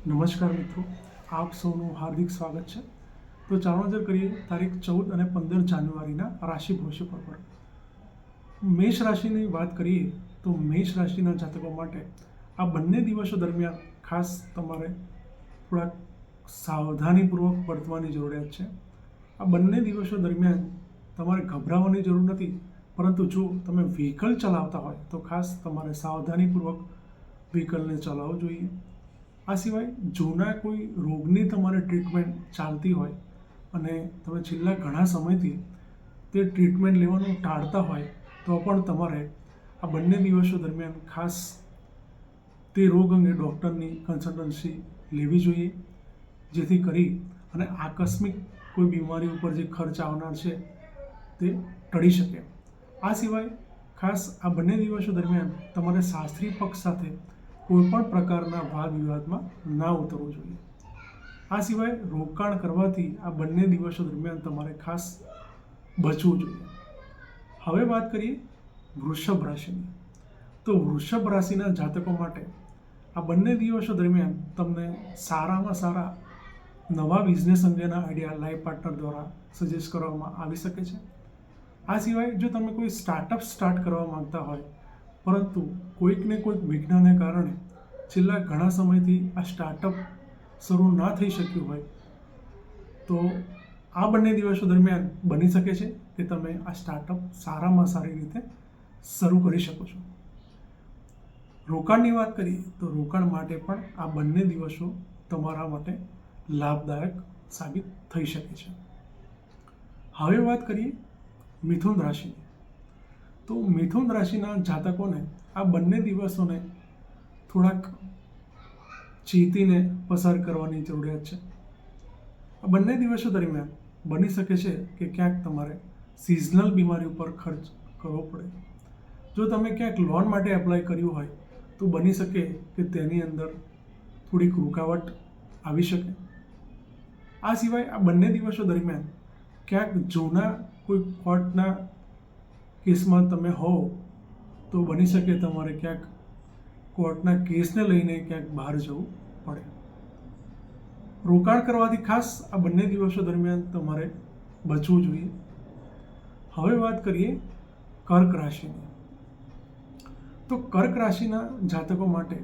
નમસ્કાર મિત્રો, આપ સૌનું હાર્દિક સ્વાગત છે. તો ચાલો નજર કરીએ તારીખ 14 અને 15 જાન્યુઆરીના રાશિ ભવિષ્યફળ પર. મેષ રાશિની વાત કરીએ તો મેષ રાશિના જાતકો માટે આ બંને દિવસો દરમિયાન ખાસ તમારે થોડાક સાવધાનીપૂર્વક વર્તવાની જરૂરિયાત છે. આ બંને દિવસો દરમિયાન તમારે ગભરાવાની જરૂર નથી, પરંતુ જો તમે વ્હીકલ ચલાવતા હોય તો ખાસ તમારે સાવધાનીપૂર્વક વ્હીકલને ચલાવવું જોઈએ. આ સિવાય જૂના કોઈ રોગની તમારે ટ્રીટમેન્ટ ચાલતી હોય અને તમે છેલ્લા ઘણા સમયથી તે ટ્રીટમેન્ટ લેવાનું ટાળતા હોય તો પણ તમારે આ બંને દિવસો દરમિયાન ખાસ તે રોગ અંગે ડૉક્ટરની કન્સલ્ટન્સી લેવી જોઈએ, જેથી કરી અને આકસ્મિક કોઈ બીમારી ઉપર જે ખર્ચ આવનાર છે તે ટળી શકે. આ સિવાય ખાસ આ બંને દિવસો દરમિયાન તમારે શાસ્ત્રી પક્ષ સાથે કોઈપણ પ્રકારના વાદ વિવાદમાં ના ઉતરવું જોઈએ. આ સિવાય રોકાણ કરવાથી આ બંને દિવસો દરમિયાન તમારે ખાસ બચવું જોઈએ. હવે વાત કરીએ વૃષભ રાશિની. તો વૃષભ રાશિના જાતકો માટે આ બંને દિવસો દરમિયાન તમને સારામાં સારા નવા બિઝનેસ અંગેના આઈડિયા લાઈફ પાર્ટનર દ્વારા સજેસ્ટ કરવામાં આવી શકે છે. આ સિવાય જો તમે કોઈ સ્ટાર્ટઅપ સ્ટાર્ટ કરવા માંગતા હોય, પરંતુ કોઈક ને કોઈક વિઘ્નને કારણે છેલ્લા ઘણા સમયથી આ સ્ટાર્ટઅપ શરૂ ના થઈ શક્યું હોય, તો આ બંને દિવસો દરમિયાન બની શકે છે કે તમે આ સ્ટાર્ટઅપ સારામાં સારી રીતે શરૂ કરી શકો છો. રોકાણની વાત કરીએ તો રોકાણ માટે પણ આ બંને દિવસો તમારા માટે લાભદાયક સાબિત થઈ શકે છે. હવે વાત કરીએ મિથુન રાશિની. તો મિથુન રાશિના જાતકોને આ બંને દિવસોને થોડાક ચેતીને પસાર કરવાની જરૂરિયાત છે. આ બંને દિવસો દરમિયાન બની શકે છે કે ક્યાંક તમારે સિઝનલ બીમારી ઉપર ખર્ચ કરવો પડે. જો તમે ક્યાંક લોન માટે એપ્લાય કર્યું હોય તો બની શકે કે તેની અંદર થોડીક રૂકાવટ આવી શકે. આ સિવાય આ બંને દિવસો દરમિયાન ક્યાંક જૂના કોઈ કોર્ટના કેસમાં તમે હો તો બની શકે તમારે ક્યાંક કોર્ટના કેસને લઈને ક્યાંક બહાર જવું પડે. રોકાણ કરવાથી ખાસ આ બંને દિવસો દરમિયાન તમારે બચવું જોઈએ. હવે વાત કરીએ કર્ક રાશિની. તો કર્ક રાશિના જાતકો માટે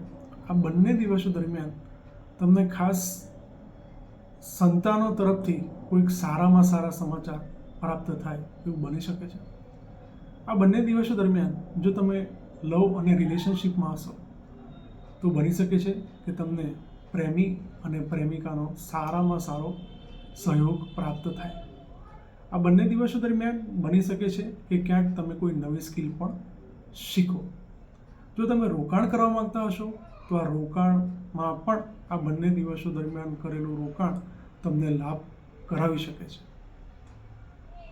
આ બંને દિવસો દરમિયાન તમને ખાસ સંતાનો તરફથી કોઈક સારામાં સારા સમાચાર પ્રાપ્ત થાય એવું બની શકે છે. આ બંને દિવસો દરમિયાન જો તમે લવ અને રિલેશનશિપમાં હશો તો બની શકે છે કે તમને પ્રેમી અને પ્રેમિકાનો સારામાં સારો સહયોગ પ્રાપ્ત થાય. આ બંને દિવસો દરમિયાન બની શકે છે કે ક્યાંક તમે કોઈ નવી સ્કિલ પણ શીખો. જો તમે રોકાણ કરવા માંગતા હશો તો આ રોકાણમાં પણ આ બંને દિવસો દરમિયાન કરેલું રોકાણ તમને લાભ કરાવી શકે છે.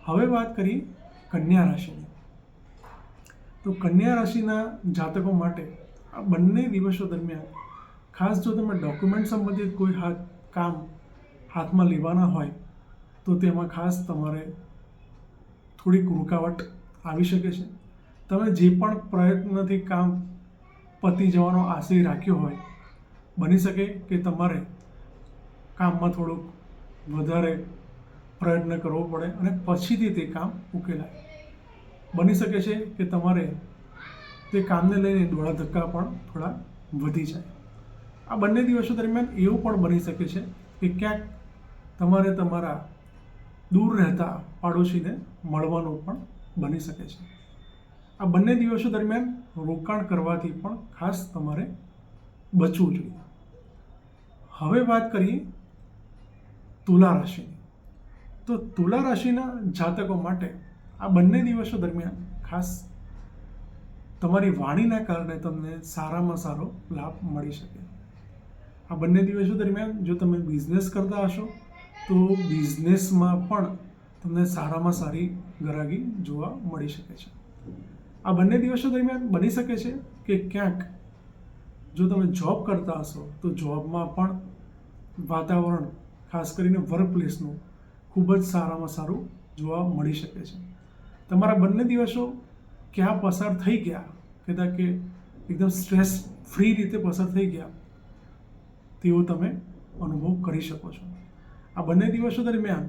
હવે વાત કરીએ કન્યા રાશિની. તો કન્યા રાશિના જાતકો માટે આ બંને દિવસો દરમિયાન ખાસ જો તમે ડોક્યુમેન્ટ સંબંધિત કોઈ કામ હાથમાં લેવાના હોય તો તેમાં ખાસ તમારે થોડીક રૂકાવટ આવી શકે છે. તમે જે પણ પ્રયત્નથી કામ પતી જવાનો આશય રાખ્યો હોય, બની શકે કે તમારે કામમાં થોડુંક વધારે પ્રયત્ન કરવો પડે અને પછીથી તે કામ ઉકેલાય. બની શકે છે કે તમારે તે કામને લઈને દોડા ધક્કા પણ થોડા વધી જાય. આ બંને દિવસો દરમિયાન એવું પણ બની શકે છે કે ક્યાંક તમારે તમારા દૂર રહેતા પાડોશીને મળવાનું પણ બની શકે છે. આ બંને દિવસો દરમિયાન રોકાણ કરવાથી પણ ખાસ તમારે બચવું જોઈએ. હવે વાત કરીએ તુલા રાશિની. તો તુલા રાશિના જાતકો માટે આ બંને દિવસો દરમિયાન ખાસ તમારી વાણીના કારણે તમને સારામાં સારો લાભ મળી શકે. આ બંને દિવસો દરમિયાન જો તમે બિઝનેસ કરતા હશો તો બિઝનેસમાં પણ તમને સારામાં સારી ગ્રાહકી જોવા મળી શકે છે. આ બંને દિવસો દરમિયાન બની શકે છે કે ક્યાંક જો તમે જોબ કરતા હશો તો જોબમાં પણ વાતાવરણ ખાસ કરીને વર્ક પ્લેસનું ખૂબ જ સારામાં સારું જોવા મળી શકે છે. તમારા બંને દિવસો ક્યાં પસાર થઈ ગયા, કદાચ કે એકદમ સ્ટ્રેસ ફ્રી રીતે પસાર થઈ ગયા તેવો તમે અનુભવ કરી શકો છો. આ બંને દિવસો દરમિયાન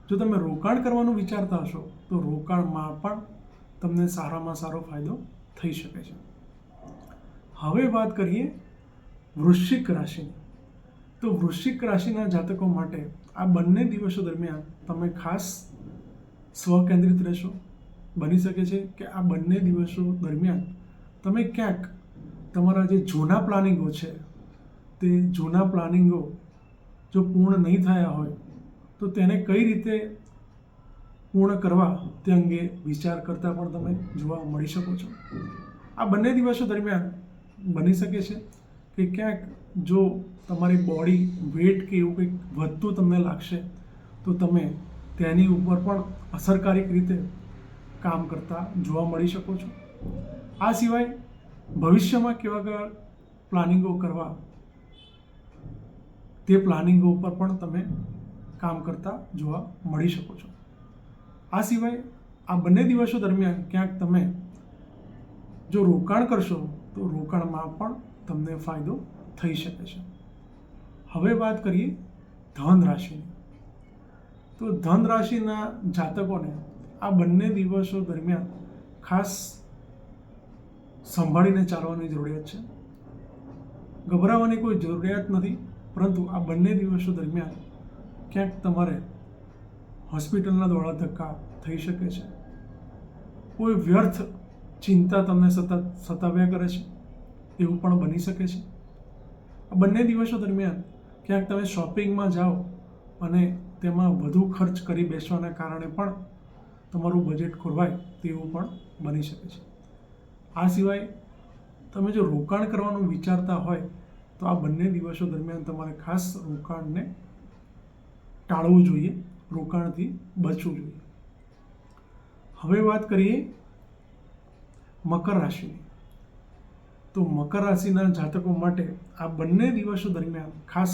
જો તમે રોકાણ કરવાનું વિચારતા હશો તો રોકાણમાં પણ તમને સારામાં સારો ફાયદો થઈ શકે છે. હવે વાત કરીએ વૃશ્ચિક રાશિની. તો વૃશ્ચિક રાશિના જાતકો માટે આ બંને દિવસો દરમિયાન તમે ખાસ સ્વકેન્દ્રિત રહેશો. બની શકે છે કે આ બંને દિવસો દરમિયાન તમે ક્યાંક તમારા જે જૂના પ્લાનિંગો છે તે જૂના પ્લાનિંગો જો પૂર્ણ નહીં થયા હોય તો તેને કઈ રીતે પૂર્ણ કરવા તે અંગે વિચાર કરતા પણ તમે જોવા મળી શકો છો. આ બંને દિવસો દરમિયાન બની શકે છે કે ક્યાંક જો તમારી બોડી વેટ કે એવું કંઈક વધતું તમને લાગશે તો તમે તેની ઉપર પણ અસરકારક રીતે કામ કરતા જોવા મળી શકો છો. આ સિવાય ભવિષ્યમાં કેવા પ્લાનિંગો કરવા તે પ્લાનિંગો ઉપર પણ તમે કામ કરતા જોવા મળી શકો છો. આ સિવાય આ બંને દિવસો દરમિયાન ક્યાંક તમે જો રોકાણ કરશો તો રોકાણમાં પણ તમને ફાયદો થઈ શકે છે. હવે વાત કરીએ ધન રાશિની. તો ધન રાશિના જાતકોને આ બંને દિવસો દરમિયાન ખાસ સંભાળીને ચાલવાની જરૂરિયાત છે. ગભરાવાની કોઈ જરૂરિયાત નથી, પરંતુ આ બંને દિવસો દરમિયાન ક્યાંક તમારે હોસ્પિટલના દોડા ધક્કા થઈ શકે છે. કોઈ વ્યર્થ ચિંતા તમને સતત સતાવ્યા કરે છે એવું પણ બની શકે છે. આ બંને દિવસો દરમિયાન ક્યાંક તમે શોપિંગમાં જાઓ અને તેમાં વધુ ખર્ચ કરી બેસવાના કારણે પણ તમારું બજેટ ખોરવાય તેવું પણ બની શકે છે. આ સિવાય તમે જો રોકાણ કરવાનું વિચારતા હોય તો આ બંને દિવસો દરમિયાન તમારે ખાસ રોકાણને ટાળવું જોઈએ, રોકાણથી બચવું જોઈએ. હવે વાત કરીએ મકર રાશિની. તો મકર રાશિના જાતકો માટે આ બંને દિવસો દરમિયાન ખાસ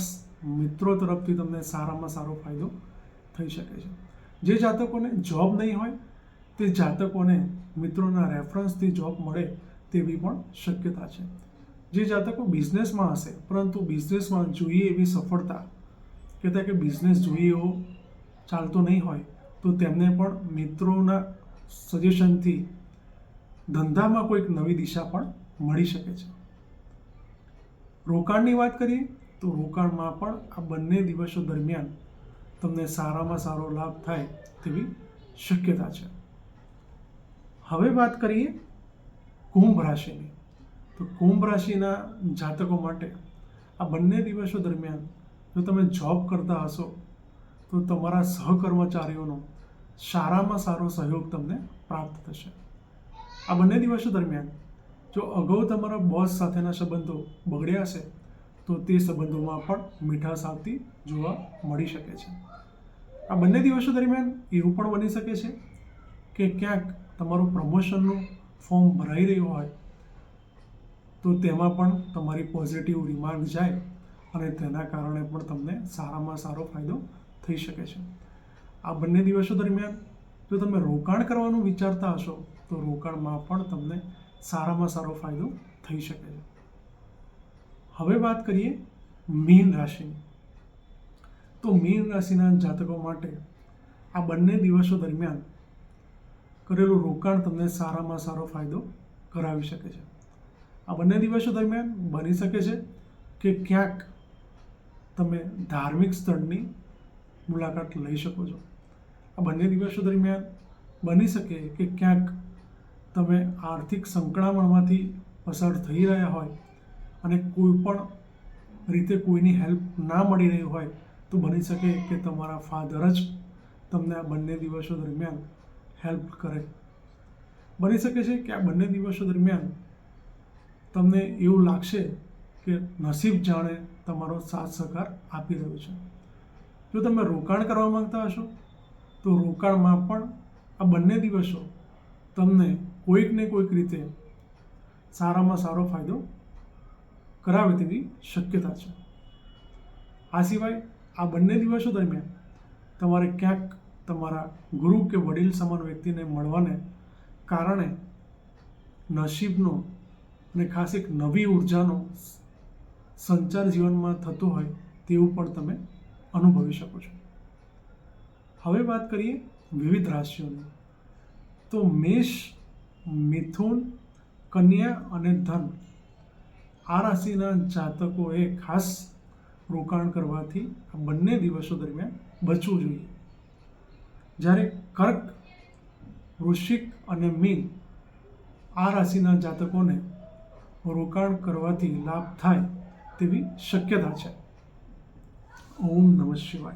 મિત્રો તરફથી તમને સારામાં સારો ફાયદો થઈ શકે છે. જે જાતકોને જોબ નહીં હોય તે જાતકોને મિત્રોના રેફરન્સથી જોબ મળે તેવી પણ શક્યતા છે. જે જાતકો બિઝનેસમાં હશે પરંતુ બિઝનેસમાં જોઈએ એવી સફળતા કહેતા કે બિઝનેસ જોઈએ એવો ચાલતો નહીં હોય તો તેમને પણ મિત્રોના સજેશનથી ધંધામાં કોઈક નવી દિશા પણ મળી શકે છે. રોકાણની વાત કરીએ તો રોકાણમાં પણ આ બંને દિવસો દરમિયાન તમને સારામાં સારો લાભ થાય તેવી શક્યતા છે. હવે વાત કરીએ કુંભ રાશિની. તો કુંભ રાશિના જાતકો માટે આ બંને દિવસો દરમિયાન જો તમે જોબ કરતા હશો તો તમારા સહકર્મચારીઓનો સારામાં સારો સહયોગ તમને પ્રાપ્ત થશે. આ બંને દિવસો દરમિયાન જો અગાઉ તમારા બોસ સાથેના સંબંધો બગડ્યા છે તો તે સંબંધોમાં પણ મીઠાશ આવતી જોવા મળી શકે છે. આ બંને દિવસો દરમિયાન એવું પણ બની શકે છે કે ક્યાંક તમારું પ્રમોશનનું ફોર્મ ભરાઈ રહ્યું હોય તો તેમાં પણ તમારી પોઝિટિવ રિમાર્ક જાય અને તેના કારણે પણ તમને સારામાં સારો ફાયદો થઈ શકે છે. આ બંને દિવસો દરમિયાન જો તમે રોકાણ કરવાનું વિચારતા હશો તો રોકાણમાં પણ તમને સારામાં સારો ફાયદો થઈ શકે છે. હવે વાત કરીએ મીન રાશિની. તો મીન રાશિના જાતકો માટે આ બંને દિવસો દરમિયાન કરેલું રોકાણ તમને સારામાં સારો ફાયદો કરાવી શકે છે. આ બંને દિવસો દરમિયાન બની શકે છે કે ક્યાંક તમે ધાર્મિક સ્થળની મુલાકાત લઈ શકો છો. આ બંને દિવસો દરમિયાન બની શકે કે ક્યાંક તમે આર્થિક સંકળામણમાંથી પસાર થઈ રહ્યા હોય અને કોઈ પણ રીતે કોઈની હેલ્પ ના મળી રહી હોય તો બની શકે કે તમારા ફાધર જ તમને આ બંને દિવસો દરમિયાન હેલ્પ કરે. બની શકે છે કે આ બંને દિવસો દરમિયાન તમને એવું લાગશે કે નસીબ જાણે તમારો સાથ સહકાર આપી રહ્યો છે. જો તમે રોકાણ કરવા માંગતા હશો તો રોકાણમાં પણ આ બંને દિવસો તમને કોઈક ને કોઈક રીતે સારામાં સારો ફાયદો કરાવે તેવી શક્યતા છે. આ સિવાય આ બંને દિવસો દરમિયાન તમારે ક્યાંક તમારા ગુરુ કે વડીલ સમાન વ્યક્તિને મળવાને કારણે નસીબનો અને ખાસ એક નવી ઉર્જાનો સંચાર જીવનમાં થતું હોય તેવું પણ તમે અનુભવી શકો છો. હવે વાત કરીએ વિવિધ રાશિઓની. તો મેષ, મિથુન, કન્યા અને ધન આ રાશિના જાતકોએ ખાસ રોકાણ કરવાથી આ બંને દિવસો દરમિયાન બચવું જોઈએ. જ્યારે કર્ક, વૃશ્ચિક અને મીન આ રાશિના જાતકોને રોકાણ કરવાથી લાભ થાય તેવી શક્યતા છે. ઓમ નમઃ શિવાય.